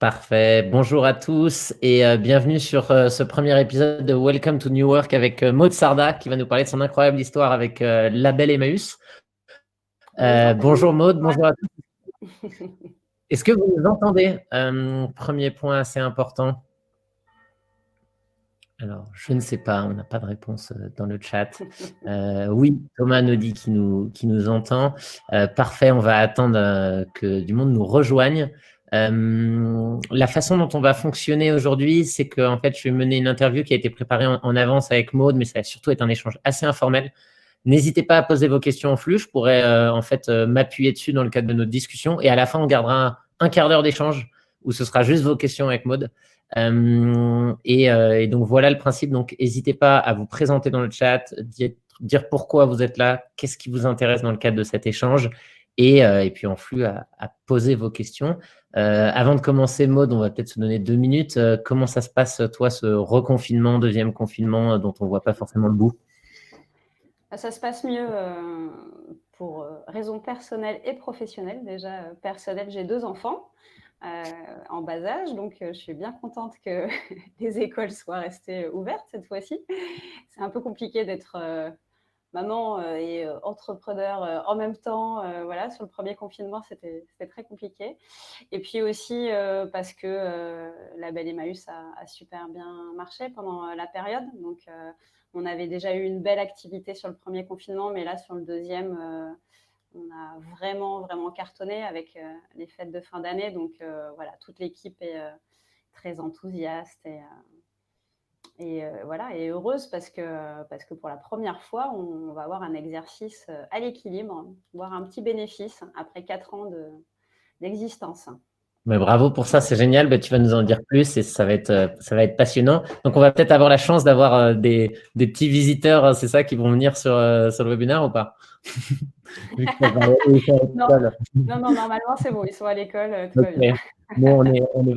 Parfait. Bonjour à tous et bienvenue sur ce premier épisode de Welcome to New Work avec Maud Sarda qui va nous parler de son incroyable histoire avec Label Emmaüs. Bonjour Bonjour Maud, David. bonjour à tous. Est-ce que vous nous entendez? Premier point assez important. Alors, je ne sais pas, on n'a pas de réponse dans le chat. Oui, Thomas nous dit qu'il nous entend. Parfait, on va attendre que du monde nous rejoigne. La façon dont on va fonctionner aujourd'hui, c'est que en fait, je vais mener une interview qui a été préparée en avance avec Maud, mais ça va surtout être un échange assez informel. N'hésitez pas à poser vos questions en flux. Je pourrais m'appuyer dessus dans le cadre de notre discussion. Et à la fin, on gardera un quart d'heure d'échange où ce sera juste vos questions avec Maud. Et donc, voilà le principe. Donc, n'hésitez pas à vous présenter dans le chat, dire pourquoi vous êtes là, qu'est-ce qui vous intéresse dans le cadre de cet échange. Et puis, en flux, à poser vos questions. Avant de commencer, Maud, on va peut-être se donner 2 minutes. Comment ça se passe, toi, ce reconfinement, deuxième confinement dont on ne voit pas forcément le bout? Ça se passe mieux pour raisons personnelles et professionnelles. Déjà, personnelle, j'ai 2 enfants en bas âge, donc je suis bien contente que les écoles soient restées ouvertes cette fois-ci. C'est un peu compliqué d'être maman et entrepreneur en même temps. Voilà, sur le premier confinement, c'était très compliqué. Et puis aussi parce que Label Emmaüs a super bien marché pendant la période. Donc, on avait déjà eu une belle activité sur le premier confinement, mais là, sur le deuxième, on a vraiment, vraiment cartonné avec les fêtes de fin d'année. Donc, voilà, toute l'équipe est très enthousiaste et voilà, et heureuse parce que pour la première fois, on va avoir un exercice à l'équilibre, voire un petit bénéfice après 4 ans d'existence. Mais bravo pour ça, c'est génial. Tu vas nous en dire plus et ça va être passionnant. Donc, on va peut-être avoir la chance d'avoir des petits visiteurs, c'est ça, qui vont venir sur le webinaire ou pas? Vu que ça va- ils sont à Non, l'école. non, non, normalement, c'est bon, ils sont à l'école, tout va bien. Ok. Bon,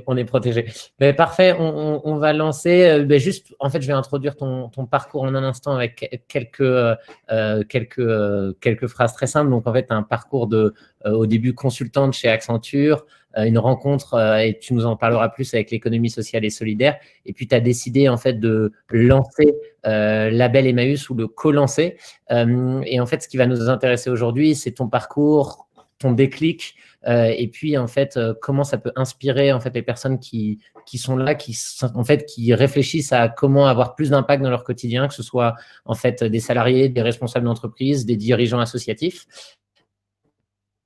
on est protégé. Mais parfait, on va lancer. Juste, en fait, je vais introduire ton parcours en un instant avec quelques phrases très simples. Donc, en fait, un parcours au début consultante chez Accenture, une rencontre, et tu nous en parleras plus avec l'économie sociale et solidaire. Et puis, tu as décidé, en fait, de lancer Label Emmaüs ou le co-lancer. Et en fait, ce qui va nous intéresser aujourd'hui, c'est ton parcours, ton déclic. Et puis, en fait, comment ça peut inspirer en fait, les personnes qui sont là, qui réfléchissent à comment avoir plus d'impact dans leur quotidien, que ce soit en fait, des salariés, des responsables d'entreprise, des dirigeants associatifs.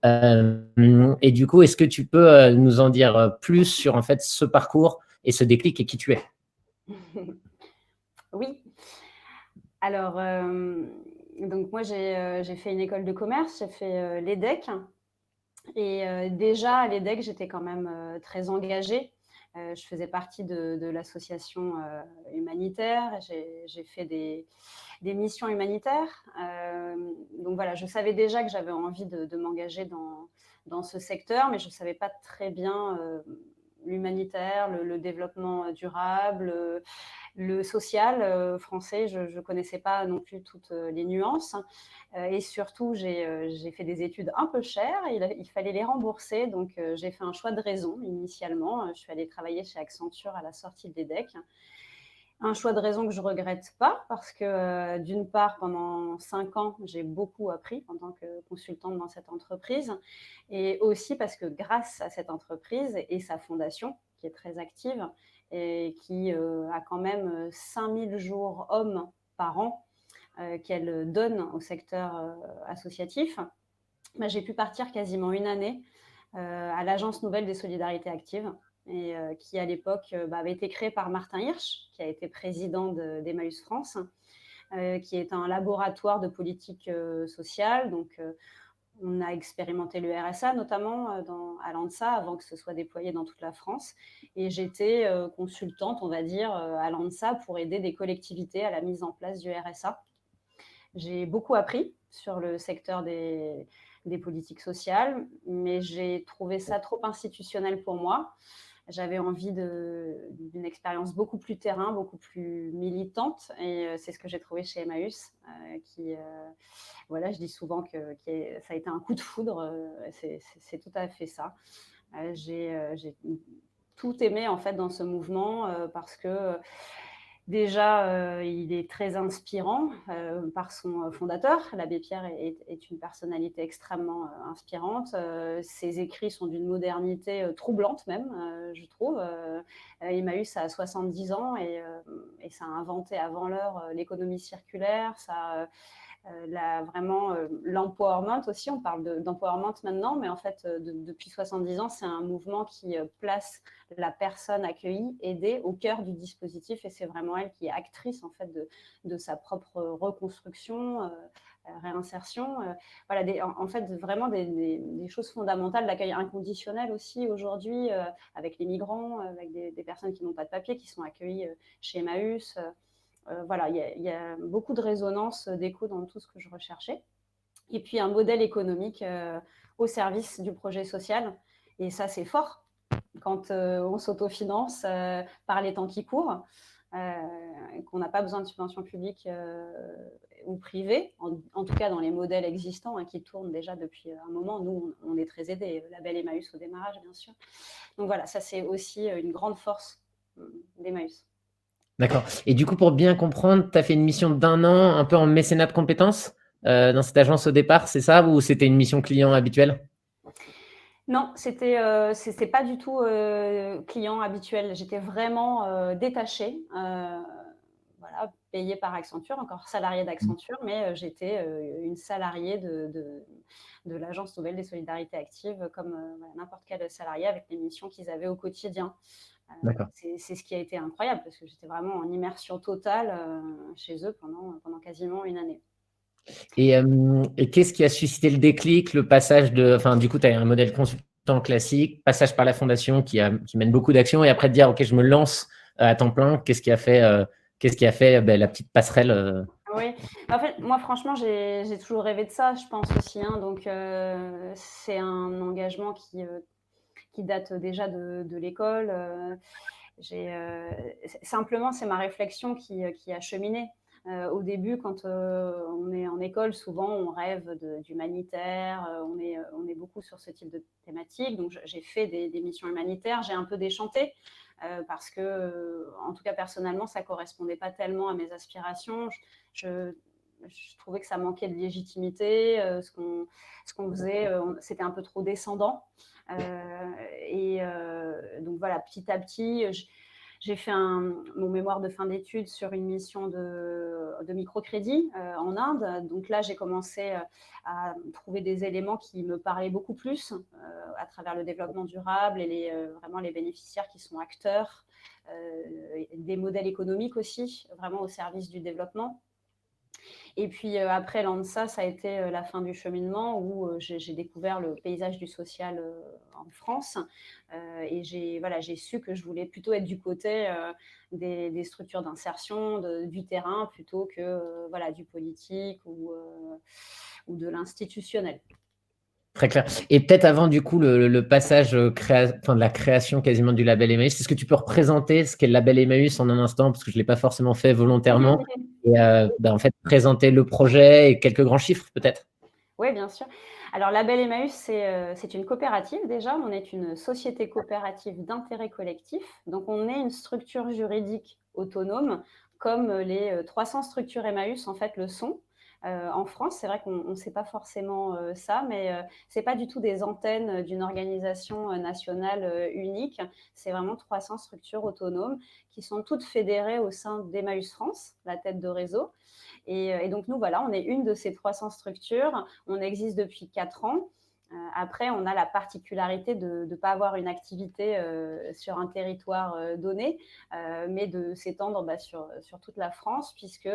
Et du coup, est-ce que tu peux nous en dire plus sur en fait, ce parcours et ce déclic et qui tu es? Oui. Alors, donc moi, j'ai fait une école de commerce, j'ai fait l'EDEC. Et déjà, à l'EDEC, j'étais quand même très engagée. Je faisais partie de l'association humanitaire. J'ai fait des missions humanitaires. Donc voilà, je savais déjà que j'avais envie de m'engager dans ce secteur, mais je ne savais pas très bien l'humanitaire, le développement durable, le social français. Je ne connaissais pas non plus toutes les nuances. Et surtout, j'ai fait des études un peu chères. Il fallait les rembourser. Donc, j'ai fait un choix de raison initialement. Je suis allée travailler chez Accenture à la sortie de l'EDEC. Un choix de raison que je ne regrette pas parce que, d'une part, pendant 5 ans, j'ai beaucoup appris en tant que consultante dans cette entreprise. Et aussi parce que grâce à cette entreprise et sa fondation, qui est très active et qui a quand même 5000 jours hommes par an, qu'elle donne au secteur associatif, j'ai pu partir quasiment une année à l'Agence Nouvelle des Solidarités Actives, et qui à l'époque avait été créée par Martin Hirsch, qui a été président d'Emmaüs France, qui est un laboratoire de politique sociale. Donc, on a expérimenté le RSA notamment à l'ANSA avant que ce soit déployé dans toute la France. Et j'étais consultante, on va dire, à l'ANSA pour aider des collectivités à la mise en place du RSA. J'ai beaucoup appris sur le secteur des politiques sociales, mais j'ai trouvé ça trop institutionnel pour moi. J'avais envie d'une expérience beaucoup plus terrain, beaucoup plus militante, et c'est ce que j'ai trouvé chez Emmaüs, voilà, je dis souvent que ça a été un coup de foudre, c'est tout à fait ça. J'ai tout aimé en fait dans ce mouvement parce que déjà, il est très inspirant par son fondateur. L'abbé Pierre est une personnalité extrêmement inspirante. Ses écrits sont d'une modernité troublante même, je trouve. Emmaüs a 70 ans et ça a inventé avant l'heure l'économie circulaire, ça vraiment l'empowerment aussi. On parle d'empowerment maintenant, mais en fait, depuis 70 ans, c'est un mouvement qui place la personne accueillie, aidée, au cœur du dispositif. Et c'est vraiment elle qui est actrice en fait de sa propre reconstruction, réinsertion. Voilà, en fait, vraiment des choses fondamentales, l'accueil inconditionnel aussi aujourd'hui, avec les migrants, avec des personnes qui n'ont pas de papier, qui sont accueillies chez Emmaüs. Voilà, il y a beaucoup de résonance, d'écho dans tout ce que je recherchais. Et puis un modèle économique au service du projet social. Et ça, c'est fort quand on s'autofinance par les temps qui courent, qu'on n'a pas besoin de subventions publiques ou privées, en tout cas dans les modèles existants qui tournent déjà depuis un moment. Nous, on est très aidés, Label Emmaüs au démarrage, bien sûr. Donc voilà, ça c'est aussi une grande force d'Emmaüs. D'accord. Et du coup, pour bien comprendre, tu as fait une mission d'1 an, un peu en mécénat de compétences dans cette agence au départ, c'est ça? Ou c'était une mission client habituelle? Non, c'était pas du tout client habituel. J'étais vraiment détachée, voilà, payée par Accenture, encore salariée d'Accenture, mais j'étais une salariée de l'Agence nouvelle des solidarités actives, comme voilà, n'importe quel salarié avec les missions qu'ils avaient au quotidien. D'accord. C'est ce qui a été incroyable parce que j'étais vraiment en immersion totale chez eux pendant quasiment une année. Et qu'est-ce qui a suscité le déclic, le passage de, enfin, du coup, tu as un modèle consultant classique, passage par la fondation qui mène beaucoup d'actions, et après de dire, OK, je me lance à temps plein. Qu'est-ce qui a fait ben, la petite passerelle Oui, en fait, moi franchement, j'ai toujours rêvé de ça, je pense aussi, hein, donc c'est un engagement qui date déjà de l'école. Simplement, c'est ma réflexion qui a cheminé. Au début, quand on est en école, souvent on rêve d'humanitaire, on est beaucoup sur ce type de thématique. Donc j'ai fait des missions humanitaires, j'ai un peu déchanté parce que, en tout cas personnellement, ça correspondait pas tellement à mes aspirations. Je, je trouvais que ça manquait de légitimité, ce qu'on faisait, c'était un peu trop descendant. Donc voilà, petit à petit, j'ai fait mon mémoire de fin d'études sur une mission de microcrédit en Inde. Donc là, j'ai commencé à trouver des éléments qui me parlaient beaucoup plus à travers le développement durable et vraiment les bénéficiaires qui sont acteurs, des modèles économiques aussi, vraiment au service du développement. Et puis après l'ANSA, ça a été la fin du cheminement où j'ai découvert le paysage du social en France. Et j'ai su que je voulais plutôt être du côté des structures d'insertion, du terrain, plutôt que voilà, du politique ou de l'institutionnel. très clair. Et peut-être avant, du coup, le passage enfin, de la création quasiment du label Emmaüs, est-ce que tu peux représenter ce qu'est le label Emmaüs en un instant, parce que je ne l'ai pas forcément fait volontairement, et ben, en fait, présenter le projet et quelques grands chiffres, peut-être? Oui, bien sûr. Alors, Label Emmaüs, c'est une coopérative déjà. On est une société coopérative d'intérêt collectif. Donc, on est une structure juridique autonome, comme les 300 structures Emmaüs, en fait, le sont. En France, c'est vrai qu'on ne sait pas forcément ça, mais ce n'est pas du tout des antennes d'une organisation nationale unique. C'est vraiment 300 structures autonomes qui sont toutes fédérées au sein d'Emmaüs France, la tête de réseau. Et donc, nous, voilà, on est une de ces 300 structures. On existe depuis 4 ans. Après, on a la particularité de ne pas avoir une activité sur un territoire donné, mais de s'étendre sur toute la France, puisque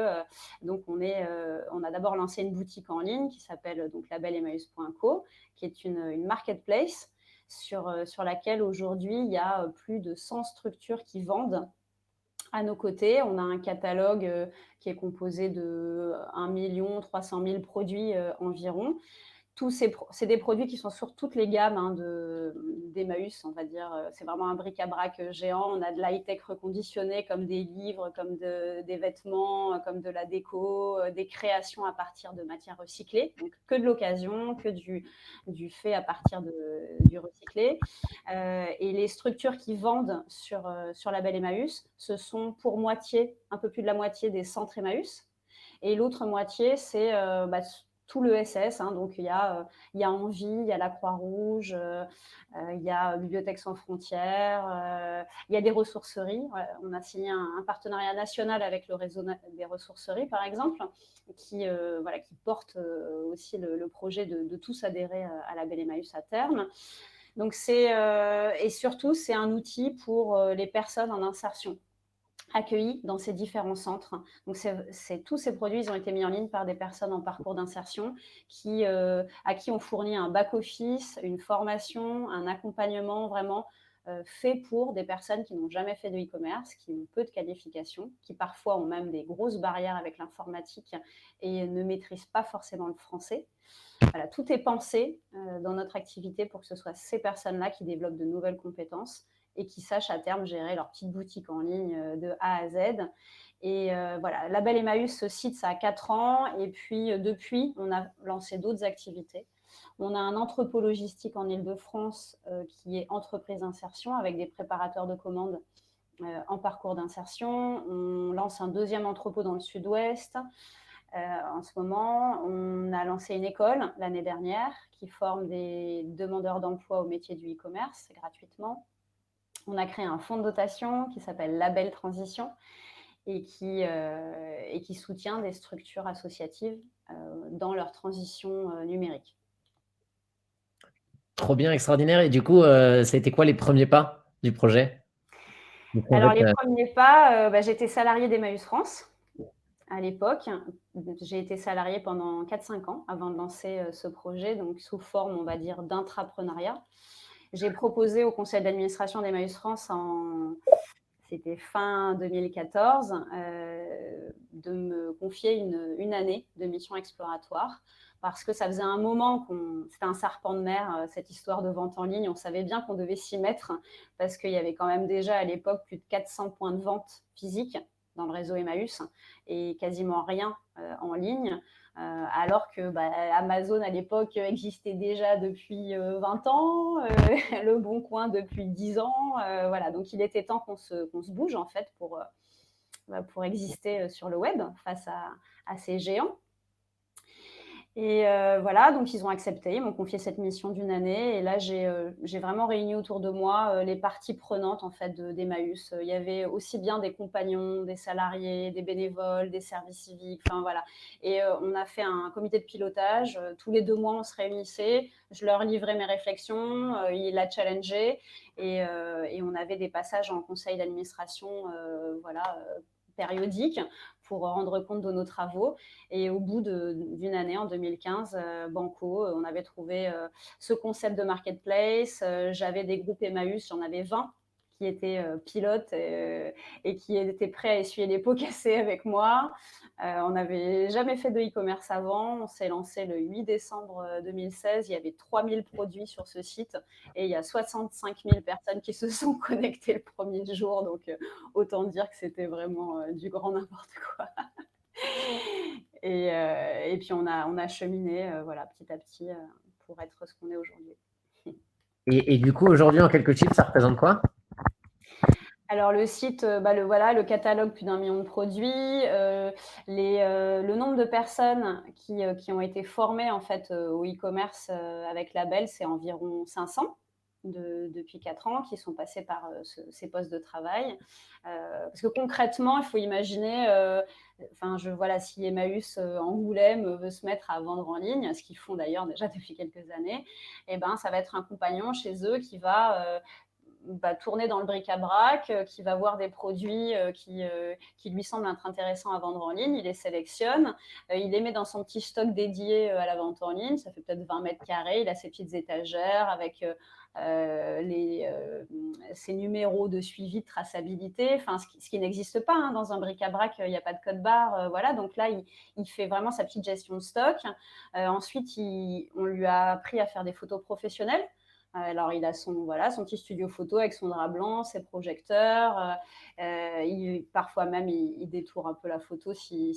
donc on a d'abord lancé une boutique en ligne qui s'appelle donc labelemmaüs.co, qui est une marketplace sur laquelle aujourd'hui il y a plus de 100 structures qui vendent à nos côtés. On a un catalogue qui est composé de 1 300 000 produits environ, c'est des produits qui sont sur toutes les gammes d'Emmaüs, on va dire. C'est vraiment un bric-à-brac géant. On a de l'high-tech reconditionné, comme des livres, comme des vêtements, comme de la déco, des créations à partir de matières recyclées. Donc, que de l'occasion, que du fait à partir du recyclé. Et les structures qui vendent sur Label Emmaüs, ce sont pour moitié, un peu plus de la moitié des centres Emmaüs. Et l'autre moitié, c'est tout le SS. Donc, il y a Envie, il y a la Croix-Rouge, il y a Bibliothèques sans frontières, il y a des ressourceries. On a signé un partenariat national avec le réseau des ressourceries, par exemple, qui porte aussi le projet de tous adhérer à Label Emmaüs à terme. Donc, et surtout, c'est un outil pour les personnes en insertion accueillis dans ces différents centres. Donc, tous ces produits, ils ont été mis en ligne par des personnes en parcours d'insertion à qui on fournit un back-office, une formation, un accompagnement vraiment fait pour des personnes qui n'ont jamais fait de e-commerce, qui ont peu de qualifications, qui parfois ont même des grosses barrières avec l'informatique et ne maîtrisent pas forcément le français. Voilà, tout est pensé dans notre activité pour que ce soit ces personnes-là qui développent de nouvelles compétences et qui sachent à terme gérer leur petite boutique en ligne de A à Z. Et voilà, Label Emmaüs, ce site, ça a 4 ans. Et puis, depuis, on a lancé d'autres activités. On a un entrepôt logistique en Île-de-France qui est entreprise d'insertion avec des préparateurs de commandes en parcours d'insertion. On lance un deuxième entrepôt dans le sud-ouest. En ce moment, on a lancé une école l'année dernière qui forme des demandeurs d'emploi au métier du e-commerce gratuitement. On a créé un fonds de dotation qui s'appelle Label Transition et qui soutient des structures associatives dans leur transition numérique. Trop bien, extraordinaire. Et du coup, ça a été quoi les premiers pas du projet? Alors, les premiers pas, j'étais salariée d'Emmaüs France à l'époque. J'ai été salariée pendant 4-5 ans avant de lancer ce projet, donc sous forme, on va dire, d'intrapreneuriat. J'ai proposé au conseil d'administration d'Emmaüs France c'était fin 2014, de me confier une année de mission exploratoire parce que ça faisait un moment c'était un serpent de mer, cette histoire de vente en ligne. On savait bien qu'on devait s'y mettre parce qu'il y avait quand même déjà à l'époque plus de 400 points de vente physiques dans le réseau Emmaüs et quasiment rien en ligne. Alors que Amazon à l'époque existait déjà depuis 20 ans, Le Bon Coin depuis 10 ans. Voilà, donc il était temps qu'on se bouge en fait pour exister sur le web face à ces géants. Et voilà, donc ils ont accepté, ils m'ont confié cette mission d'une année. Et là, j'ai vraiment réuni autour de moi les parties prenantes en fait d'Emmaüs. Il y avait aussi bien des compagnons, des salariés, des bénévoles, des services civiques, enfin voilà. Et on a fait un comité de pilotage. Tous les 2 mois, on se réunissait. Je leur livrais mes réflexions, ils la challengeaient. Et on avait des passages en conseil d'administration, périodiques pour rendre compte de nos travaux. Et au bout d'une année, en 2015, banco, on avait trouvé ce concept de marketplace. J'avais des groupes Emmaüs, j'en avais 20 qui étaient pilotes et qui étaient prêts à essuyer les pots cassés avec moi. On n'avait jamais fait de e-commerce avant. On s'est lancé le 8 décembre 2016. Il y avait 3000 produits sur ce site et il y a 65 000 personnes qui se sont connectées le premier jour. Donc, autant dire que c'était vraiment du grand n'importe quoi. Et puis, on a cheminé petit à petit pour être ce qu'on est aujourd'hui. Et du coup, aujourd'hui, en quelques chiffres, ça représente quoi? Alors, le site, le catalogue, plus d'1 million de produits. Le nombre de personnes qui ont été formées en fait, au e-commerce avec Label, c'est environ 500 depuis 4 ans qui sont passés par ces postes de travail. Parce que concrètement, il faut imaginer, si Emmaüs Angoulême veut se mettre à vendre en ligne, ce qu'ils font d'ailleurs déjà depuis quelques années, ça va être un compagnon chez eux qui va tourner dans le bric-à-brac, qui va voir des produits qui lui semblent être intéressants à vendre en ligne, il les sélectionne, il les met dans son petit stock dédié à la vente en ligne, ça fait peut-être 20 mètres carrés, il a ses petites étagères avec ses numéros de suivi, de traçabilité, ce qui n'existe pas, hein, dans un bric-à-brac, il n'y a pas de code barre, voilà. Donc là, il fait vraiment sa petite gestion de stock. Ensuite, on lui a appris à faire des photos professionnelles. Alors, il a son petit studio photo avec son drap blanc, ses projecteurs. Parfois même, il détourne un peu la photo si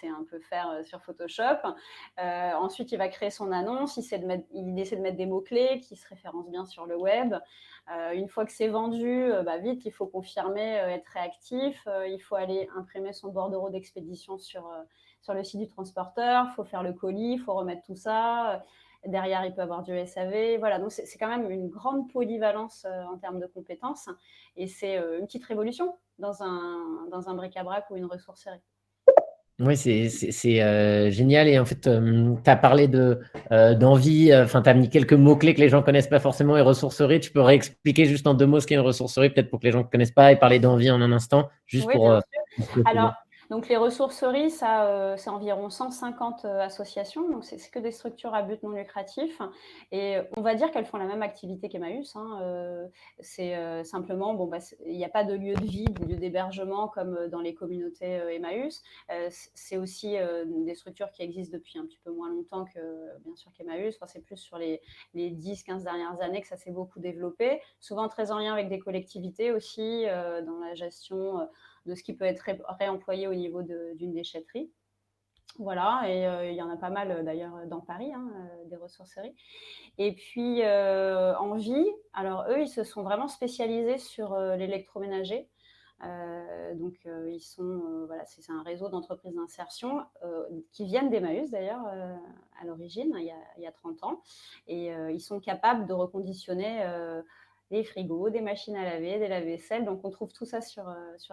sait un peu faire sur Photoshop. Ensuite, il va créer son annonce. Il essaie de mettre des mots-clés qui se référencent bien sur le web. Une fois que c'est vendu, vite, il faut confirmer, être réactif. Il faut aller imprimer son bordereau d'expédition sur le site du transporteur. Il faut faire le colis, il faut remettre tout ça. Derrière, il peut avoir du SAV. Voilà, donc c'est quand même une grande polyvalence en termes de compétences. Et c'est une petite révolution dans un bric-à-brac ou une ressourcerie. Oui, c'est génial. Et en fait, tu as parlé d'envie, enfin, tu as mis quelques mots-clés que les gens ne connaissent pas forcément et ressourcerie. Tu peux réexpliquer juste en 2 mots ce qu'est une ressourcerie, peut-être pour que les gens ne connaissent pas, et parler d'envie en un instant, juste Oui, pour. bien sûr. Alors, donc les ressourceries, c'est environ 150 associations, donc c'est que des structures à but non lucratif. Et on va dire qu'elles font la même activité qu'Emmaüs, hein. C'est simplement, il n'y a pas de lieu de vie, de lieu d'hébergement comme dans les communautés Emmaüs. C'est aussi des structures qui existent depuis un petit peu moins longtemps que, bien sûr, qu'Emmaüs. Enfin, c'est plus sur les 10-15 dernières années que ça s'est beaucoup développé, souvent très en lien avec des collectivités aussi, dans la gestion de ce qui peut être réemployé au niveau d'une déchetterie. Voilà, et il y en a pas mal d'ailleurs dans Paris, hein, des ressourceries. Et puis Envie, alors eux, ils se sont vraiment spécialisés sur l'électroménager. Donc ils sont, voilà, c'est un réseau d'entreprises d'insertion qui viennent d'Emmaüs d'ailleurs à l'origine, il y a 30 ans. Et ils sont capables de reconditionner des frigos, des machines à laver, des lave-vaisselle. Donc, on trouve tout ça sur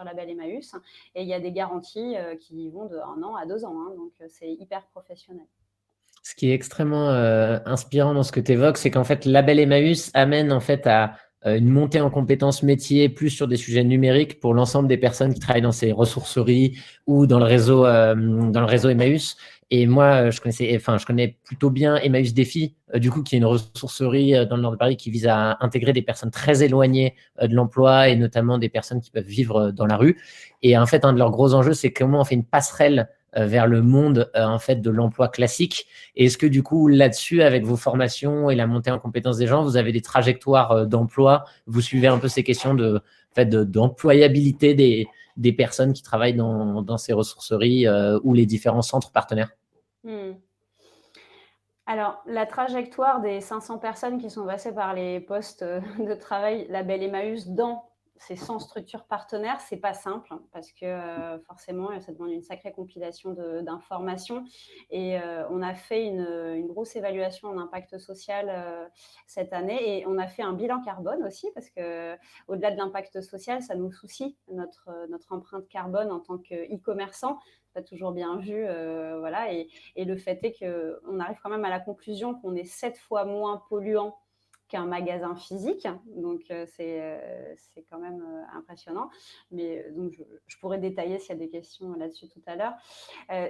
Label Emmaüs. Et il y a des garanties qui vont de 1 an à 2 ans. Hein, donc, c'est hyper professionnel. Ce qui est extrêmement inspirant dans ce que tu évoques, c'est qu'en fait, Label Emmaüs amène en fait à une montée en compétences métiers plus sur des sujets numériques pour l'ensemble des personnes qui travaillent dans ces ressourceries ou dans le réseau Emmaüs. Et moi, je connais plutôt bien Emmaüs Défi, du coup, qui est une ressourcerie dans le nord de Paris qui vise à intégrer des personnes très éloignées de l'emploi et notamment des personnes qui peuvent vivre dans la rue. Et en fait, un de leurs gros enjeux, c'est comment on fait une passerelle vers le monde en fait de l'emploi classique. Et est-ce que du coup là-dessus, avec vos formations et la montée en compétences des gens, vous avez des trajectoires d'emploi, vous suivez un peu ces questions d'employabilité des personnes qui travaillent dans ces ressourceries ou les différents centres partenaires? Alors, la trajectoire des 500 personnes qui sont passées par les postes de travail Label Emmaüs dans ces 100 structures partenaires, c'est pas simple, hein, parce que forcément, ça demande une sacrée compilation d'informations. Et on a fait une grosse évaluation en impact social cette année, et on a fait un bilan carbone aussi, parce que au-delà de l'impact social, ça nous soucie notre empreinte carbone en tant qu'e-commerçant. Pas toujours bien vu, voilà. Et le fait est qu'on arrive quand même à la conclusion qu'on est 7 fois moins polluant qu'un magasin physique. Donc, c'est quand même impressionnant. Mais donc, je pourrais détailler s'il y a des questions là-dessus tout à l'heure.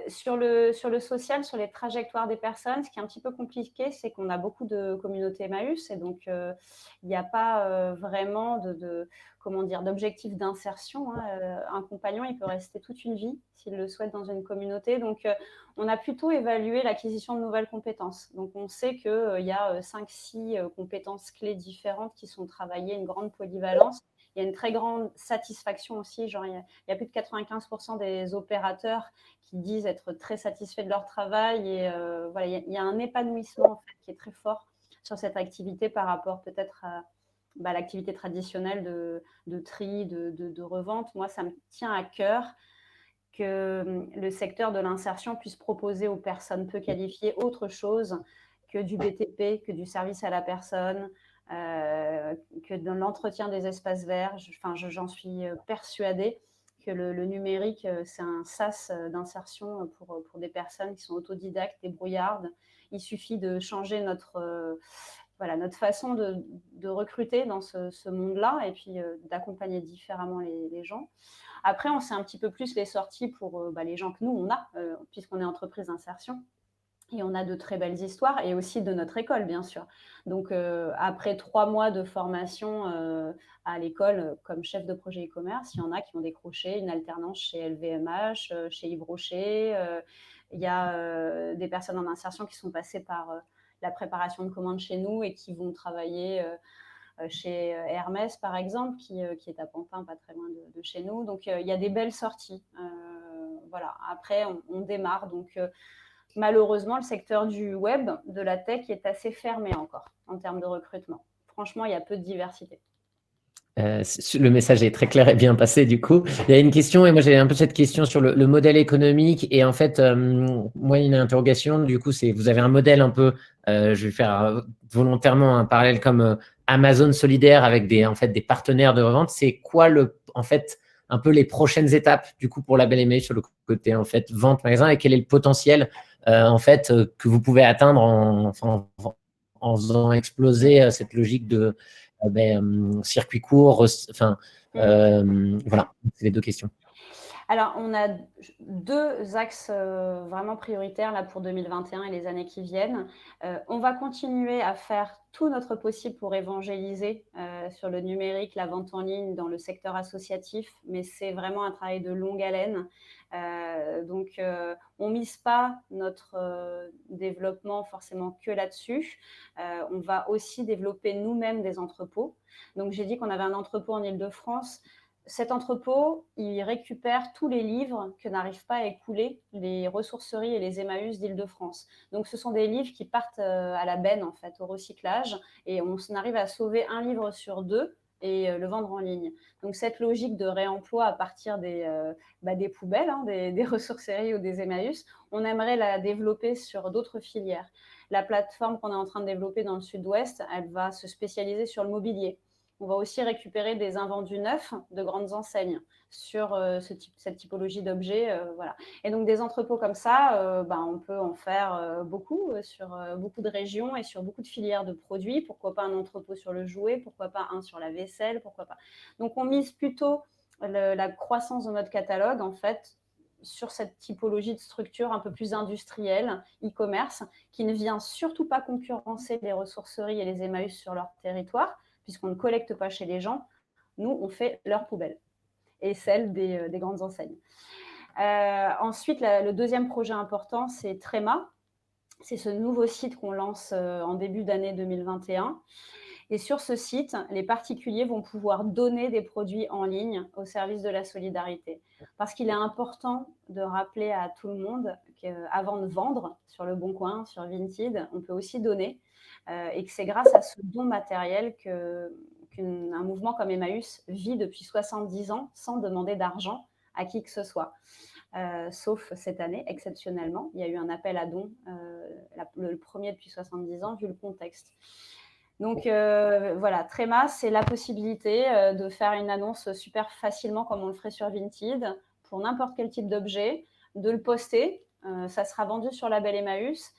Sur le social, sur les trajectoires des personnes, ce qui est un petit peu compliqué, c'est qu'on a beaucoup de communautés Emmaüs, et donc il n'y a pas vraiment d'objectif d'insertion, hein. Un compagnon, il peut rester toute une vie s'il le souhaite dans une communauté. Donc, on a plutôt évalué l'acquisition de nouvelles compétences. Donc, on sait qu'il y a 5-6 compétences clés différentes qui sont travaillées, une grande polyvalence. Il y a une très grande satisfaction aussi. Genre, il y a plus de 95% des opérateurs qui disent être très satisfaits de leur travail. Et voilà, il y a un épanouissement en fait, qui est très fort sur cette activité par rapport peut-être à l'activité traditionnelle de tri, de revente. Moi, ça me tient à cœur que le secteur de l'insertion puisse proposer aux personnes peu qualifiées autre chose que du BTP, que du service à la personne, que dans l'entretien des espaces verts. J'en suis persuadée que le numérique, c'est un sas d'insertion pour des personnes qui sont autodidactes, débrouillardes. Il suffit de changer notre façon de recruter dans ce monde-là, et puis d'accompagner différemment les gens. Après, on sait un petit peu plus les sorties pour les gens que nous, on a, puisqu'on est entreprise d'insertion. Et on a de très belles histoires et aussi de notre école, bien sûr. Donc, après 3 mois de formation à l'école comme chef de projet e-commerce, il y en a qui ont décroché une alternance chez LVMH, chez Yves Rocher. Il y a des personnes en insertion qui sont passées par la préparation de commandes chez nous et qui vont travailler chez Hermès, par exemple, qui est à Pantin, pas très loin de chez nous. Donc, il y a des belles sorties. Voilà. Après, on démarre. Donc, malheureusement, le secteur du web, de la tech, est assez fermé encore en termes de recrutement. Franchement, il y a peu de diversité. Le message est très clair et bien passé du coup. Il y a une question, et moi j'ai un peu cette question sur le modèle économique. Et en fait, moi, une interrogation, du coup, c'est vous avez un modèle un peu, je vais faire volontairement un parallèle comme Amazon solidaire avec en fait, des partenaires de revente. C'est quoi en fait, un peu les prochaines étapes du coup pour Label Email sur le côté en fait, vente magasin, et quel est le potentiel en fait, que vous pouvez atteindre en faisant exploser cette logique de circuit court, enfin, voilà, c'est les deux questions. Alors, on a 2 axes vraiment prioritaires là pour 2021 et les années qui viennent. On va continuer à faire tout notre possible pour évangéliser sur le numérique, la vente en ligne dans le secteur associatif, mais c'est vraiment un travail de longue haleine. Donc, on mise pas notre développement forcément que là-dessus. On va aussi développer nous-mêmes des entrepôts. Donc, j'ai dit qu'on avait un entrepôt en Île-de-France. Cet entrepôt, il récupère tous les livres que n'arrivent pas à écouler les ressourceries et les Emmaüs d'Île-de-France. Donc, ce sont des livres qui partent à la benne, en fait, au recyclage, et on arrive à sauver un livre sur 2 et le vendre en ligne. Donc, cette logique de réemploi à partir des poubelles, hein, des ressourceries ou des Emmaüs, on aimerait la développer sur d'autres filières. La plateforme qu'on est en train de développer dans le sud-ouest, elle va se spécialiser sur le mobilier. On va aussi récupérer des invendus neufs de grandes enseignes sur cette typologie d'objets. Voilà. Et donc, des entrepôts comme ça, on peut en faire beaucoup sur beaucoup de régions et sur beaucoup de filières de produits. Pourquoi pas un entrepôt sur le jouet? Pourquoi pas un sur la vaisselle? Pourquoi pas? Donc, on mise plutôt la croissance de notre catalogue, en fait, sur cette typologie de structure un peu plus industrielle, e-commerce, qui ne vient surtout pas concurrencer les ressourceries et les Emmaüs sur leur territoire, puisqu'on ne collecte pas chez les gens. Nous, on fait leurs poubelles et celles des grandes enseignes. Ensuite, le deuxième projet important, c'est Tréma. C'est ce nouveau site qu'on lance en début d'année 2021. Et sur ce site, les particuliers vont pouvoir donner des produits en ligne au service de la solidarité. Parce qu'il est important de rappeler à tout le monde qu'avant de vendre sur Le Bon Coin, sur Vinted, on peut aussi donner. Et que c'est grâce à ce don matériel qu'un mouvement comme Emmaüs vit depuis 70 ans sans demander d'argent à qui que ce soit. Sauf cette année, exceptionnellement, il y a eu un appel à dons, le premier depuis 70 ans, vu le contexte. Donc voilà, Tréma, c'est la possibilité de faire une annonce super facilement comme on le ferait sur Vinted, pour n'importe quel type d'objet, de le poster. Ça sera vendu sur Label Emmaüs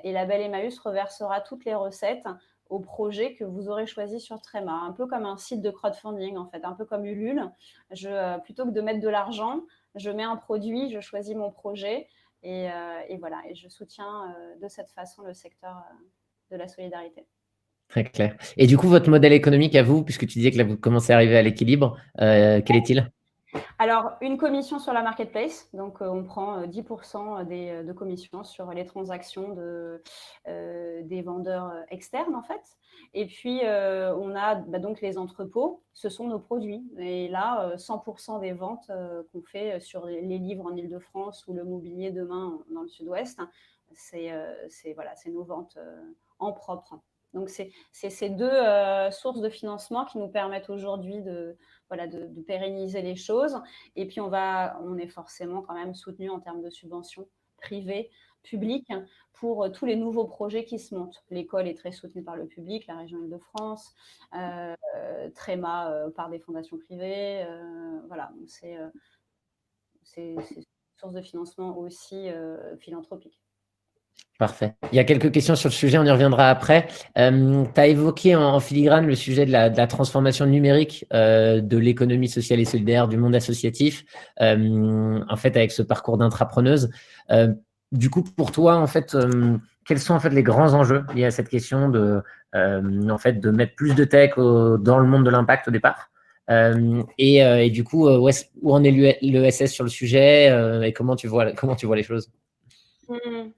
et Label Emmaüs reversera toutes les recettes au projet que vous aurez choisi sur Tréma. Un peu comme un site de crowdfunding, en fait, un peu comme Ulule. Plutôt que de mettre de l'argent, je mets un produit, je choisis mon projet et voilà. Et je soutiens de cette façon le secteur de la solidarité. Très clair. Et du coup, votre modèle économique à vous, puisque tu disais que là, vous commencez à arriver à l'équilibre, quel est-il? Alors, une commission sur la marketplace. Donc, on prend 10% de commission sur les transactions des vendeurs externes, en fait. Et puis, on a donc les entrepôts. Ce sont nos produits. Et là, 100% des ventes qu'on fait sur les livres en Île-de-France ou le mobilier demain dans le Sud-Ouest, c'est nos ventes en propre. Donc, c'est ces 2 sources de financement qui nous permettent aujourd'hui de pérenniser les choses. Et puis, on est forcément quand même soutenu en termes de subventions privées, publiques, pour tous les nouveaux projets qui se montent. L'école est très soutenue par le public, la région Île-de-France, Tréma par des fondations privées. Voilà, donc c'est une source de financement aussi philanthropique. Parfait. Il y a quelques questions sur le sujet, on y reviendra après. Tu as évoqué en filigrane le sujet de la transformation numérique de l'économie sociale et solidaire, du monde associatif, en fait avec ce parcours d'intrapreneuse. du coup, pour toi, en fait, quels sont en fait les grands enjeux liés à cette question en fait, de mettre plus de tech dans le monde de l'impact au départ? Et du coup, où en est l'ESS sur le sujet, et comment tu vois les choses? Mmh.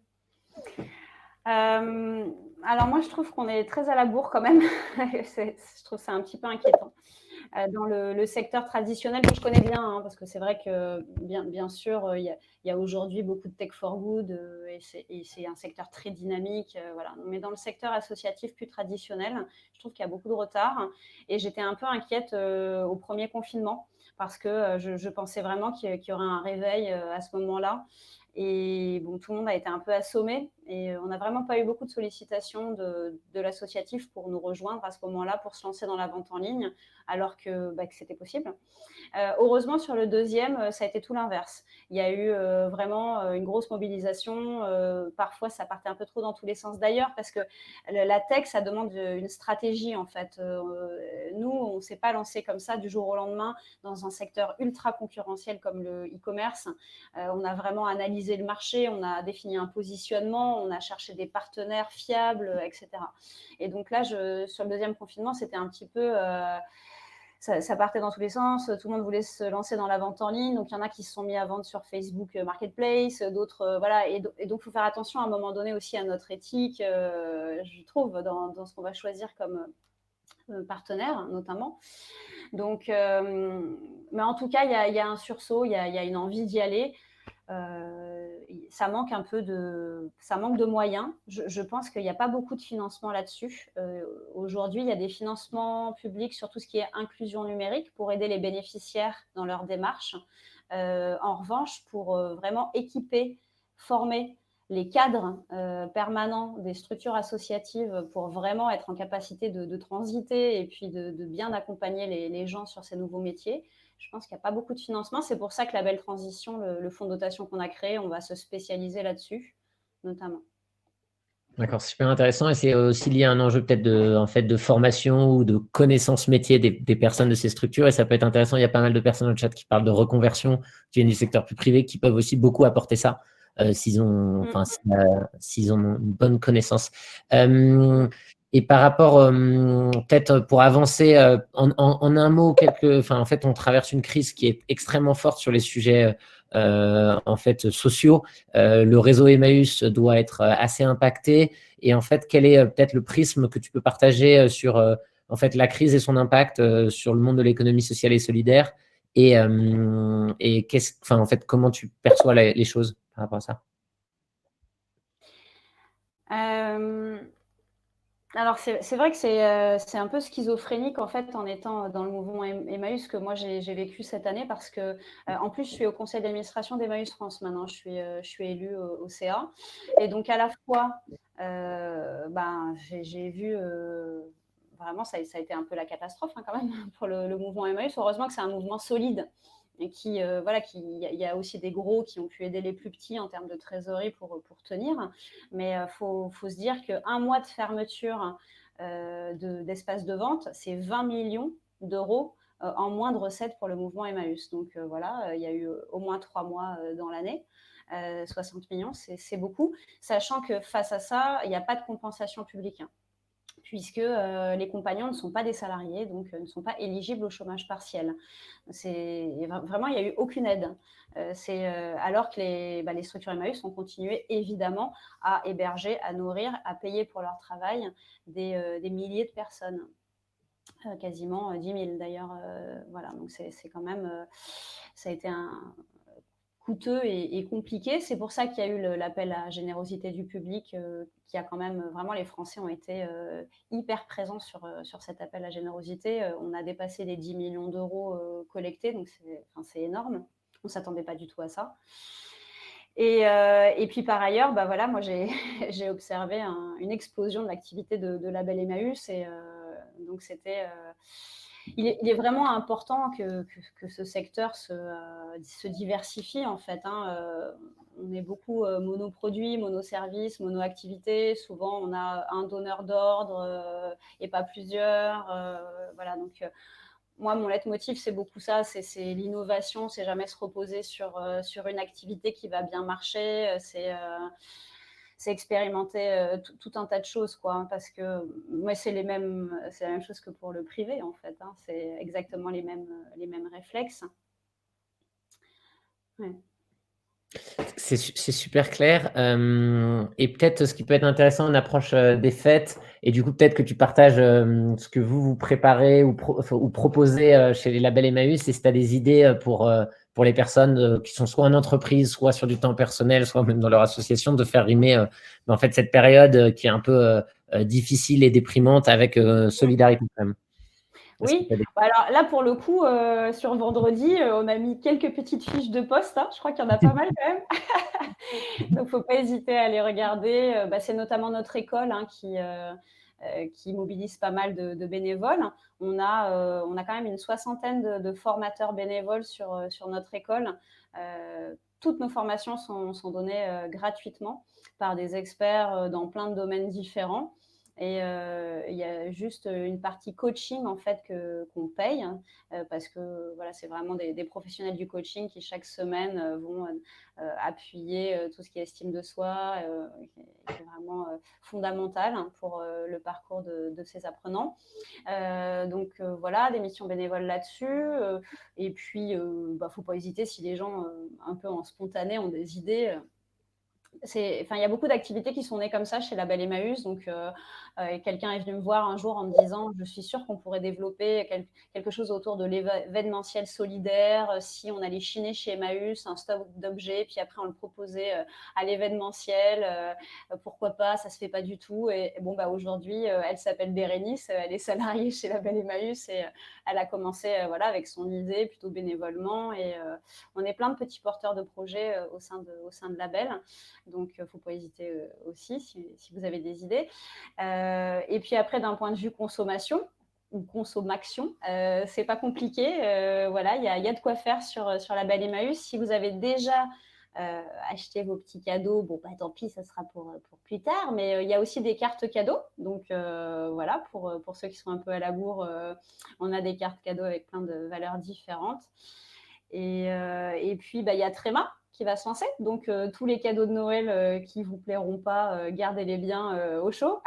Alors moi, je trouve qu'on est très à la bourre quand même. Je trouve ça un petit peu inquiétant. Dans le secteur traditionnel que je connais bien, hein, parce que c'est vrai que bien sûr, il y a aujourd'hui beaucoup de tech for good, et c'est un secteur très dynamique, voilà. Mais dans le secteur associatif plus traditionnel, je trouve qu'il y a beaucoup de retard et j'étais un peu inquiète, au premier confinement parce que, je pensais vraiment qu'il y aurait un réveil, à ce moment-là et bon, tout le monde a été un peu assommé et on n'a vraiment pas eu beaucoup de sollicitations de l'associatif pour nous rejoindre à ce moment-là, pour se lancer dans la vente en ligne alors que c'était possible. Heureusement, sur le deuxième, ça a été tout l'inverse. Il y a eu vraiment une grosse mobilisation. Parfois, ça partait un peu trop dans tous les sens d'ailleurs, parce que la tech, ça demande une stratégie en fait. Nous, on ne s'est pas lancé comme ça du jour au lendemain dans un secteur ultra concurrentiel comme le e-commerce. On a vraiment analysé le marché, on a défini un positionnement, on a cherché des partenaires fiables, etc. Et donc là, sur le deuxième confinement, c'était un petit peu... ça partait dans tous les sens, tout le monde voulait se lancer dans la vente en ligne, donc il y en a qui se sont mis à vendre sur Facebook Marketplace, d'autres, voilà, et donc il faut faire attention à un moment donné aussi à notre éthique, je trouve, dans ce qu'on va choisir comme partenaire, notamment. Donc, mais en tout cas, il y a un sursaut, il y a une envie d'y aller. Ça manque ça manque de moyens. Je pense qu'il n'y a pas beaucoup de financement là-dessus. Aujourd'hui, il y a des financements publics sur tout ce qui est inclusion numérique pour aider les bénéficiaires dans leur démarche. En revanche, pour vraiment équiper, former les cadres permanents des structures associatives pour vraiment être en capacité de transiter et puis de bien accompagner les gens sur ces nouveaux métiers, je pense qu'il n'y a pas beaucoup de financement. C'est pour ça que la Belle Transition, le fonds de dotation qu'on a créé, on va se spécialiser là-dessus, notamment. D'accord, super intéressant. Et c'est aussi lié à un enjeu peut-être en fait, de formation ou de connaissance métier des personnes de ces structures. Et ça peut être intéressant. Il y a pas mal de personnes dans le chat qui parlent de reconversion, qui viennent du secteur plus privé, qui peuvent aussi beaucoup apporter ça s'ils ont une bonne connaissance. Et par rapport, peut-être pour avancer, en un mot, en fait, on traverse une crise qui est extrêmement forte sur les sujets en fait, sociaux. Le réseau Emmaüs doit être assez impacté. Et en fait, quel est peut-être le prisme que tu peux partager sur en fait, la crise et son impact sur le monde de l'économie sociale et solidaire? Et en fait, comment tu perçois les choses par rapport à ça? Euh, Alors, c'est vrai que c'est un peu schizophrénique, en fait, en étant dans le mouvement Emmaüs, que moi, j'ai vécu cette année, parce que, en plus, je suis au conseil d'administration d'Emmaüs France maintenant. Je suis élue au CA. Et donc, à la fois, j'ai vu, vraiment, ça a été un peu la catastrophe, hein, quand même, pour le mouvement Emmaüs. Heureusement que c'est un mouvement solide et il y a aussi des gros qui ont pu aider les plus petits en termes de trésorerie pour tenir. Mais il faut se dire qu'un mois de fermeture d'espace de vente, c'est 20 millions d'euros en moins de recettes pour le mouvement Emmaüs. Donc voilà, il y a eu au moins 3 mois dans l'année. 60 millions, c'est beaucoup, sachant que face à ça, il n'y a pas de compensation publique, hein, puisque les compagnons ne sont pas des salariés, donc ne sont pas éligibles au chômage partiel. Vraiment, il n'y a eu aucune aide. Alors que les structures Emmaüs ont continué évidemment à héberger, à nourrir, à payer pour leur travail des milliers de personnes. Quasiment 10 000 d'ailleurs. Voilà, donc c'est quand même, ça a été coûteux et compliqué. C'est pour ça qu'il y a eu l'appel à générosité du public, qui a quand même, vraiment, les Français ont été hyper présents sur cet appel à générosité. On a dépassé les 10 millions d'euros collectés, donc c'est énorme. On ne s'attendait pas du tout à ça. Et puis par ailleurs, voilà, moi j'ai observé une explosion de l'activité de Label Emmaüs, et donc il est vraiment important que ce secteur se diversifie, en fait, hein. On est beaucoup monoproduit, monoservice, monoactivité. Souvent, on a un donneur d'ordre et pas plusieurs. Voilà, donc moi, mon leitmotiv, c'est beaucoup ça, c'est l'innovation, c'est jamais se reposer sur une activité qui va bien marcher, c'est expérimenter tout un tas de choses, quoi, hein, parce que moi, c'est la même chose que pour le privé, en fait, hein, c'est exactement les mêmes réflexes. Ouais. C'est super clair. Et peut-être ce qui peut être intéressant, on approche des fêtes, et du coup, peut-être que tu partages ce que vous préparez ou proposez chez les labels Emmaüs, et si tu as des idées pour les personnes qui sont soit en entreprise, soit sur du temps personnel, soit même dans leur association, de faire rimer en fait, cette période qui est un peu difficile et déprimante avec solidarité quand même. Oui, bah alors là, pour le coup, sur vendredi, on a mis quelques petites fiches de poste, hein. Je crois qu'il y en a pas mal quand même. Donc, faut pas hésiter à aller regarder. Bah, c'est notamment notre école, hein, qui mobilise pas mal de bénévoles. On a quand même une soixantaine de formateurs bénévoles sur notre école. Toutes nos formations sont données gratuitement par des experts dans plein de domaines différents. Et il y a juste une partie coaching en fait qu'on paye, hein, parce que voilà, c'est vraiment des professionnels du coaching qui chaque semaine vont appuyer tout ce qui est estime de soi, qui est vraiment fondamental, hein, pour le parcours de ces apprenants. Donc voilà, des missions bénévoles là-dessus. Et puis, bah, faut pas hésiter si les gens un peu en spontané ont des idées. Il y a beaucoup d'activités qui sont nées comme ça chez Label Emmaüs. Donc, quelqu'un est venu me voir un jour en me disant: je suis sûre qu'on pourrait développer quelque chose autour de l'événementiel solidaire, si on allait chiner chez Emmaüs un stock d'objets, puis après on le proposait à l'événementiel. Pourquoi pas, ça se fait pas du tout. Et bon, bah, aujourd'hui, elle s'appelle Bérénice, elle est salariée chez Label Emmaüs, et elle a commencé voilà, avec son idée plutôt bénévolement. Et on est plein de petits porteurs de projets au sein de Label. Donc, il ne faut pas hésiter aussi si vous avez des idées. Et puis après, d'un point de vue consommation ou consommation, c'est pas compliqué. Voilà, il y a de quoi faire sur la belle Emmaüs. Si vous avez déjà acheté vos petits cadeaux, bon, bah, tant pis, ça sera pour plus tard. Mais il y a aussi des cartes cadeaux. Donc, voilà, pour ceux qui sont un peu à la bourre, on a des cartes cadeaux avec plein de valeurs différentes. Et puis, bah, il y a Tréma qui va se lancer. Donc, tous les cadeaux de Noël qui ne vous plairont pas, gardez-les bien au chaud.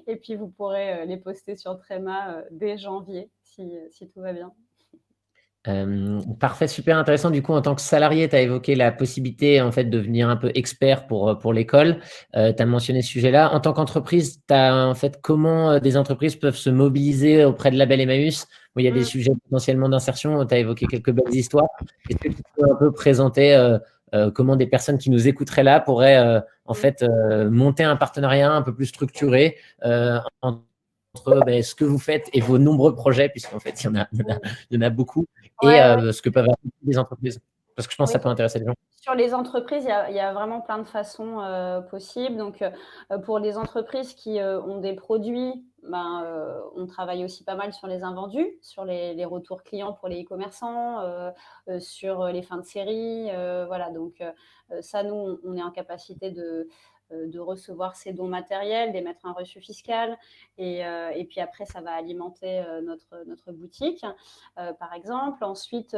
Et puis, vous pourrez les poster sur Tréma dès janvier, si tout va bien. Parfait, super intéressant. Du coup, en tant que salarié, tu as évoqué la possibilité en fait de devenir un peu expert pour l'école. Tu as mentionné ce sujet-là. En tant qu'entreprise, tu as en fait comment des entreprises peuvent se mobiliser auprès de Label Emmaüs. Bon, il y a des sujets potentiellement d'insertion. Tu as évoqué quelques belles histoires. Est-ce que tu peux un peu présenter comment des personnes qui nous écouteraient là pourraient en fait monter un partenariat un peu plus structuré entre ce que vous faites et vos nombreux projets, puisqu'en fait, il y en a beaucoup, et Ouais, ouais. ce que peuvent apporter les entreprises. Parce que je pense que Oui, ça peut intéresser les gens. sur les entreprises, il y a vraiment plein de façons possibles. Donc, pour les entreprises qui ont des produits, ben, on travaille aussi pas mal sur les invendus, sur les retours clients pour les e-commerçants, sur les fins de série. Voilà, donc ça, nous, on est en capacité de recevoir ces dons matériels, d'émettre un reçu fiscal, et puis après, ça va alimenter notre boutique, par exemple. Ensuite,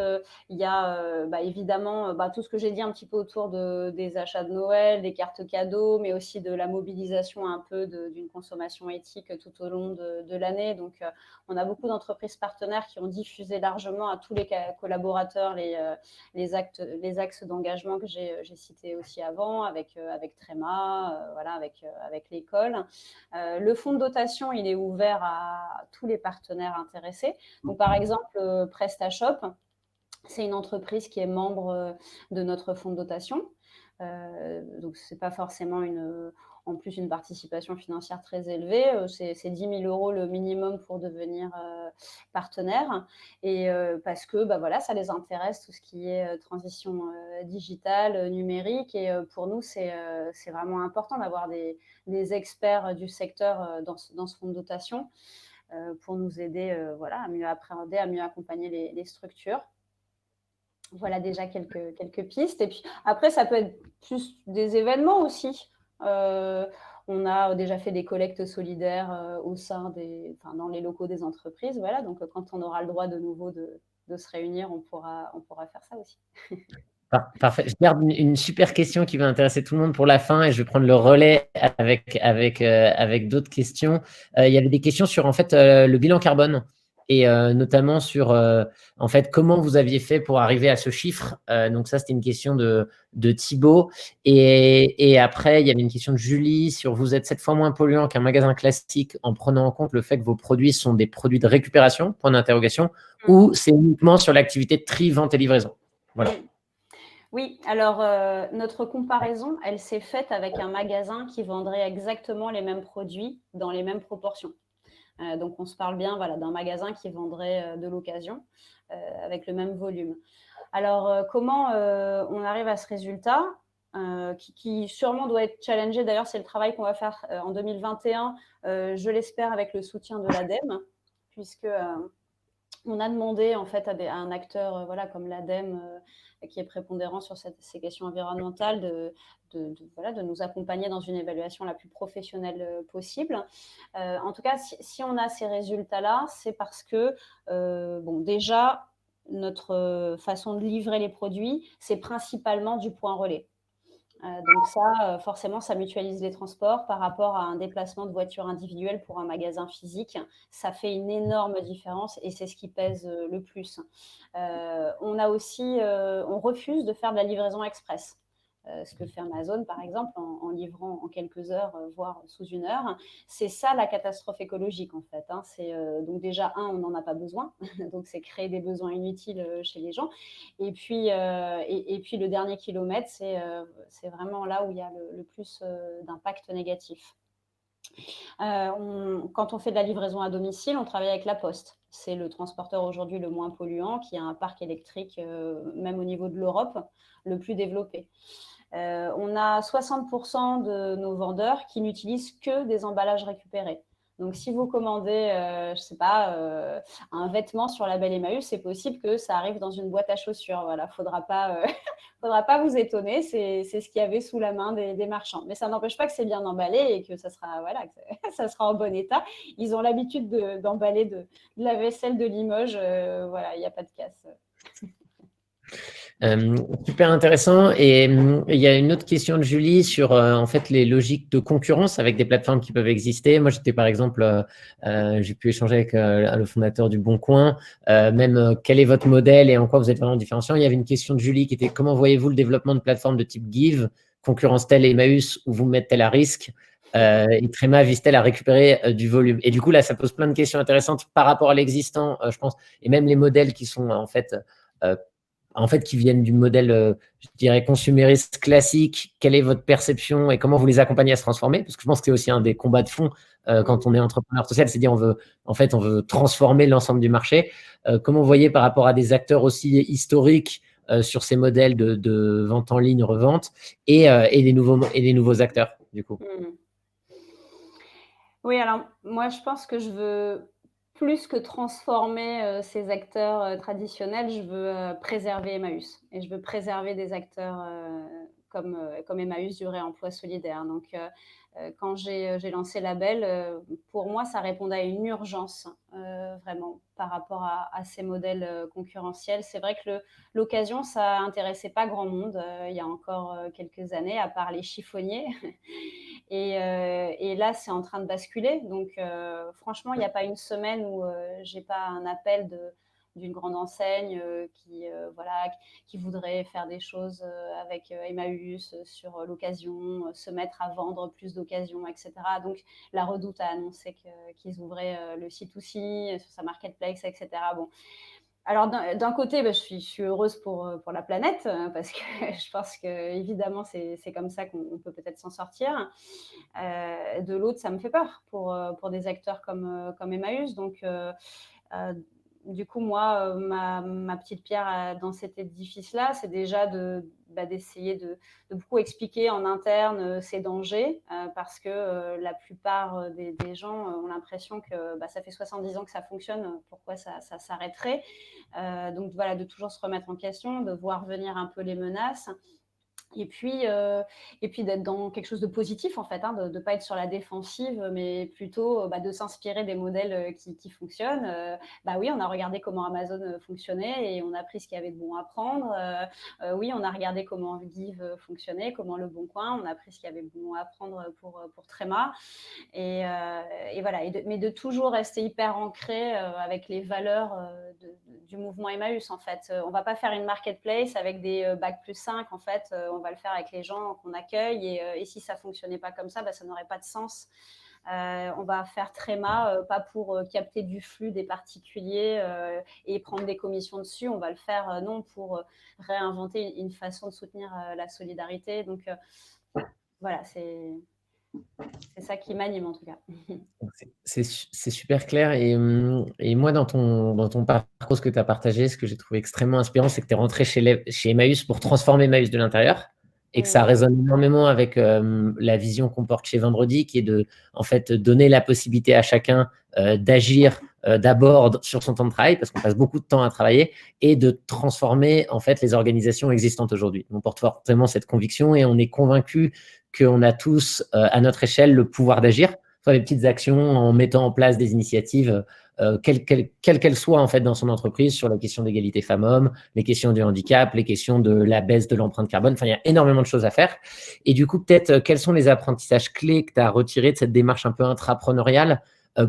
il y a bah, évidemment bah, tout ce que j'ai dit un petit peu autour des achats de Noël, des cartes cadeaux, mais aussi de la mobilisation un peu d'une consommation éthique tout au long de l'année. Donc, on a beaucoup d'entreprises partenaires qui ont diffusé largement à tous les collaborateurs les axes d'engagement que j'ai cités aussi avant, avec Tréma, voilà, avec l'école. Le fonds de dotation, il est ouvert à tous les partenaires intéressés. Donc, par exemple, PrestaShop, c'est une entreprise qui est membre de notre fonds de dotation. Donc, ce n'est pas forcément en plus une participation financière très élevée. C'est 10 000 euros le minimum pour devenir partenaire. Et parce que bah, voilà, ça les intéresse, tout ce qui est transition digitale, numérique. Et pour nous, c'est vraiment important d'avoir des experts du secteur dans ce fonds de dotation pour nous aider voilà, à mieux appréhender, à mieux accompagner les structures. Voilà déjà quelques pistes. Et puis après, ça peut être plus des événements aussi. On a déjà fait des collectes solidaires dans les locaux des entreprises. Voilà, donc quand on aura le droit de nouveau de se réunir, on pourra faire ça aussi. Parfait. Je garde une super question qui va intéresser tout le monde pour la fin et je vais prendre le relais avec d'autres questions. Il y avait des questions sur en fait le bilan carbone et notamment sur en fait comment vous aviez fait pour arriver à ce chiffre. Donc ça, c'était une question de Thibaut. Et après, il y avait une question de Julie sur vous êtes 7 fois moins polluant qu'un magasin classique en prenant en compte le fait que vos produits sont des produits de récupération, point d'interrogation, ou c'est uniquement sur l'activité de tri, vente et livraison. Voilà. Oui, alors notre comparaison, elle s'est faite avec un magasin qui vendrait exactement les mêmes produits dans les mêmes proportions. Donc, on se parle bien voilà, d'un magasin qui vendrait de l'occasion avec le même volume. Alors, comment on arrive à ce résultat qui sûrement doit être challengé. D'ailleurs, c'est le travail qu'on va faire en 2021, je l'espère, avec le soutien de l'ADEME, puisque on a demandé en fait à un acteur voilà, comme l'ADEME qui est prépondérant sur ces questions environnementales de nous accompagner dans une évaluation la plus professionnelle possible. En tout cas, si on a ces résultats-là, c'est parce que déjà, notre façon de livrer les produits, c'est principalement du point relais. Donc ça, forcément, ça mutualise les transports par rapport à un déplacement de voiture individuelle pour un magasin physique. Ça fait une énorme différence et c'est ce qui pèse le plus. On refuse de faire de la livraison express. Ce que fait Amazon, par exemple, en livrant en quelques heures, voire sous une heure. C'est ça la catastrophe écologique, en fait. Donc déjà, on n'en a pas besoin. Donc c'est créer des besoins inutiles chez les gens. Et puis le dernier kilomètre, c'est vraiment là où il y a le plus d'impact négatif. Quand on fait de la livraison à domicile, on travaille avec La Poste. C'est le transporteur aujourd'hui le moins polluant, qui a un parc électrique, même au niveau de l'Europe, le plus développé. On a 60% de nos vendeurs qui n'utilisent que des emballages récupérés. Donc, si vous commandez, je ne sais pas, un vêtement sur Label Emmaüs, c'est possible que ça arrive dans une boîte à chaussures. Voilà, faudra pas vous étonner. C'est ce qu'il y avait sous la main des marchands. Mais ça n'empêche pas que c'est bien emballé et que ça sera, voilà, que ça sera en bon état. Ils ont l'habitude d'emballer de la vaisselle de Limoges. Voilà, il n'y a pas de casse. Super intéressant. Et il y a une autre question de Julie sur en fait les logiques de concurrence avec des plateformes qui peuvent exister. Moi, j'étais par exemple, j'ai pu échanger avec le fondateur du Bon Coin, même quel est votre modèle et en quoi vous êtes vraiment différenciant. Il y avait une question de Julie qui était comment voyez-vous le développement de plateformes de type Give, concurrence-t-elle Emmaüs ou vous mettez-elle à risque et Tréma vise-t-elle à récupérer du volume? Et du coup, là, ça pose plein de questions intéressantes par rapport à l'existant, je pense, et même les modèles qui sont en fait, qui viennent du modèle, je dirais, consumériste classique. Quelle est votre perception et comment vous les accompagnez à se transformer? Parce que je pense que c'est aussi un des combats de fond quand on est entrepreneur social, c'est dire on veut transformer l'ensemble du marché. Comment vous voyez par rapport à des acteurs aussi historiques sur ces modèles de vente en ligne, revente et des nouveaux acteurs, du coup? Oui, alors moi, je pense que je veux plus que transformer ces acteurs traditionnels, je veux préserver Emmaüs et je veux préserver des acteurs comme Emmaüs du réemploi solidaire. Donc, quand j'ai lancé Label, pour moi, ça répondait à une urgence vraiment par rapport à ces modèles concurrentiels. C'est vrai que l'occasion, ça intéressait pas grand monde il y a encore quelques années, à part les chiffonniers. Et là, c'est en train de basculer. Donc, franchement, il n'y a pas une semaine où j'ai pas un appel d'une grande enseigne qui voudrait faire des choses avec Emmaüs sur l'occasion, se mettre à vendre plus d'occasions, etc. Donc, la Redoute a annoncé qu'ils ouvraient le C2C sur sa marketplace, etc. Bon. Alors, d'un côté, je suis heureuse pour la planète, parce que je pense qu'évidemment, c'est comme ça qu'on peut peut-être s'en sortir. De l'autre, ça me fait peur pour des acteurs comme Emmaüs. Donc, du coup, moi, ma petite pierre dans cet édifice-là, c'est déjà d'essayer de beaucoup expliquer en interne ces dangers, parce que la plupart des gens ont l'impression que ça fait 70 ans que ça fonctionne, pourquoi ça s'arrêterait. Donc voilà, de toujours se remettre en question, de voir venir un peu les menaces. Et puis, euh, et puis d'être dans quelque chose de positif, en fait, hein, de ne pas être sur la défensive, mais plutôt bah, de s'inspirer des modèles qui fonctionnent. Bah oui, on a regardé comment Amazon fonctionnait et on a pris ce qu'il y avait de bon à prendre. Oui, on a regardé comment Give fonctionnait, comment Le Bon Coin, on a pris ce qu'il y avait de bon à prendre pour Tréma. Et voilà, mais de toujours rester hyper ancré avec les valeurs du mouvement Emmaüs, en fait. On ne va pas faire une marketplace avec des bacs plus 5, en fait. On va le faire avec les gens qu'on accueille. Et si ça ne fonctionnait pas comme ça, bah, ça n'aurait pas de sens. On va faire Tréma, pas pour capter du flux des particuliers et prendre des commissions dessus. On va le faire, non, pour réinventer une façon de soutenir la solidarité. Donc, voilà, c'est ça qui m'anime, en tout cas. C'est super clair. Et moi, dans ton parcours, ce que tu as partagé, ce que j'ai trouvé extrêmement inspirant, c'est que tu es rentré chez Emmaüs pour transformer Emmaüs de l'intérieur et que ça résonne énormément avec la vision qu'on porte chez Vendredi, qui est de en fait, donner la possibilité à chacun d'agir d'abord sur son temps de travail, parce qu'on passe beaucoup de temps à travailler, et de transformer en fait, les organisations existantes aujourd'hui. On porte fortement cette conviction et on est convaincu qu'on a tous, à notre échelle, le pouvoir d'agir, soit des petites actions en mettant en place des initiatives, quelles qu'elles soient en fait dans son entreprise, sur la question d'égalité femmes-hommes, les questions du handicap, les questions de la baisse de l'empreinte carbone. Enfin, il y a énormément de choses à faire. Et du coup, peut-être, quels sont les apprentissages clés que tu as retirés de cette démarche un peu intrapreneuriale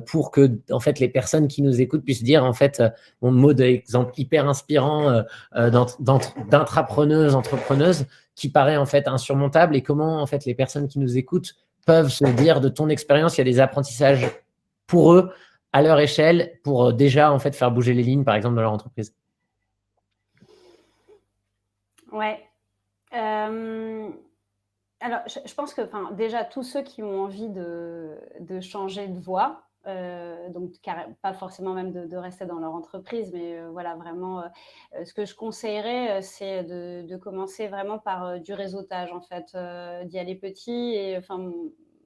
pour que en fait, les personnes qui nous écoutent puissent dire, en fait, mon mot d'exemple hyper inspirant d'intrapreneuse, entrepreneuse, qui paraît en fait insurmontable, et comment en fait les personnes qui nous écoutent peuvent se dire de ton expérience, il y a des apprentissages pour eux à leur échelle pour déjà en fait faire bouger les lignes, par exemple, dans leur entreprise. Ouais. Alors, je pense que déjà, tous ceux qui ont envie de changer de voie, donc pas forcément même de rester dans leur entreprise, mais voilà, vraiment, ce que je conseillerais, c'est de commencer vraiment par du réseautage, en fait, d'y aller petit. Et enfin,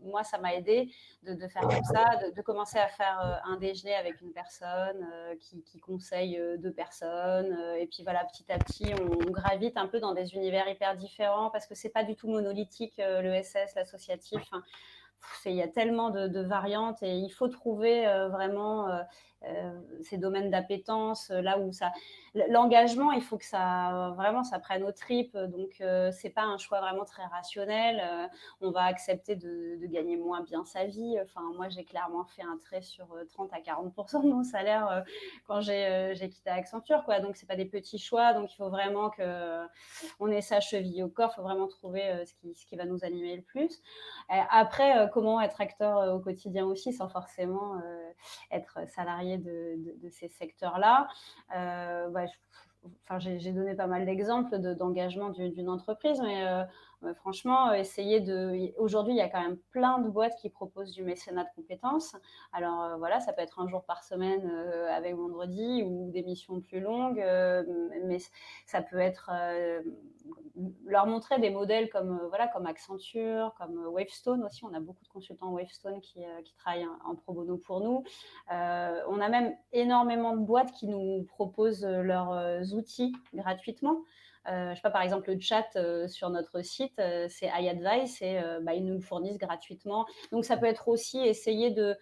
moi, ça m'a aidé de faire comme ça, de commencer à faire un déjeuner avec une personne qui conseille deux personnes. Et puis voilà, petit à petit, on gravite un peu dans des univers hyper différents, parce que c'est pas du tout monolithique, le SS, l'associatif. Hein. Il y a tellement de variantes, et il faut trouver vraiment ces domaines d'appétence, là où ça... L'engagement, il faut que ça, vraiment, ça prenne aux tripes. Donc, c'est pas un choix vraiment très rationnel. On va accepter de gagner moins bien sa vie. Enfin, moi, j'ai clairement fait un trait sur 30 à 40% de mon salaire quand j'ai quitté Accenture, quoi. Donc, c'est pas des petits choix. Donc, il faut vraiment qu'on ait sa cheville au corps. Il faut vraiment trouver ce qui va nous animer le plus. Après, comment être acteur au quotidien aussi, sans forcément être salarié de ces secteurs-là. J'ai donné pas mal d'exemples d'engagement d'une entreprise, mais franchement, Aujourd'hui, il y a quand même plein de boîtes qui proposent du mécénat de compétences. Alors voilà, ça peut être un jour par semaine avec Vendredi, ou des missions plus longues, mais ça peut être leur montrer des modèles comme Accenture, comme Wavestone aussi. On a beaucoup de consultants Wavestone qui travaillent en pro bono pour nous. On a même énormément de boîtes qui nous proposent leurs outils gratuitement. Je sais pas, par exemple, le chat sur notre site, c'est iAdvice, et ils nous le fournissent gratuitement. Donc, ça peut être aussi essayer de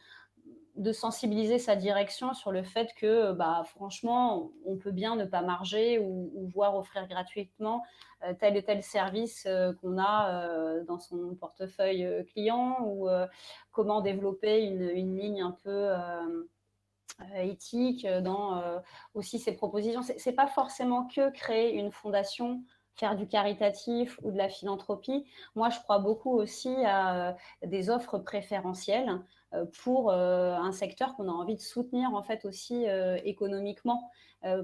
sensibiliser sa direction sur le fait que, franchement, on peut bien ne pas marger, ou voir offrir gratuitement tel et tel service qu'on a dans son portefeuille client, ou comment développer une ligne un peu éthique dans aussi ses propositions. C'est pas forcément que créer une fondation, faire du caritatif ou de la philanthropie. Moi, je crois beaucoup aussi à des offres préférentielles pour un secteur qu'on a envie de soutenir, en fait, aussi économiquement,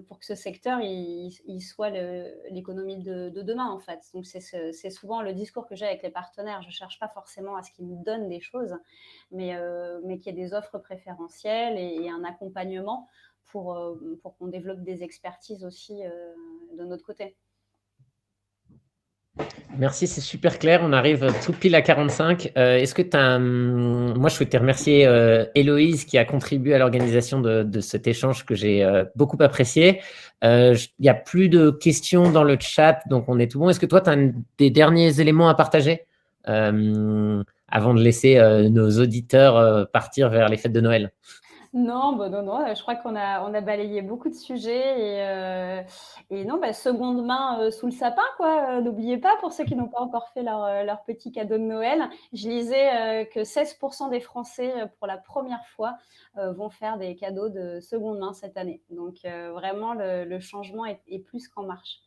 pour que ce secteur il soit l'économie de demain, en fait. Donc, c'est souvent le discours que j'ai avec les partenaires. Je cherche pas forcément à ce qu'ils me donnent des choses, mais qu'il y ait des offres préférentielles et un accompagnement pour qu'on développe des expertises aussi de notre côté. Merci, c'est super clair. On arrive tout pile à 45. Est-ce que tu as Moi, je souhaitais remercier Héloïse qui a contribué à l'organisation de cet échange que j'ai beaucoup apprécié. Il n'y a plus de questions dans le chat, donc on est tout bon. Est-ce que toi, tu as des derniers éléments à partager avant de laisser nos auditeurs partir vers les fêtes de Noël? Non, bah, non, non, je crois qu'on a balayé beaucoup de sujets et non, bah, seconde main, sous le sapin, quoi. N'oubliez pas, pour ceux qui n'ont pas encore fait leur petit cadeau de Noël, je lisais, que 16 des Français, pour la première fois, vont faire des cadeaux de seconde main cette année. Donc vraiment le changement est plus qu'en marche.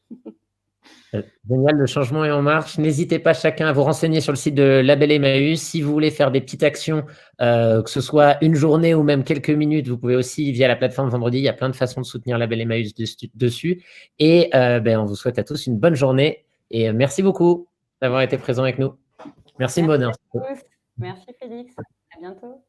Génial, le changement est en marche. N'hésitez pas chacun à vous renseigner sur le site de Label Emmaüs. Si vous voulez faire des petites actions, que ce soit une journée ou même quelques minutes, vous pouvez aussi, via la plateforme Vendredi, il y a plein de façons de soutenir Label Emmaüs dessus. Et on vous souhaite à tous une bonne journée. Et merci beaucoup d'avoir été présent avec nous. Merci Merci Maud. à tous. Merci Félix. À bientôt.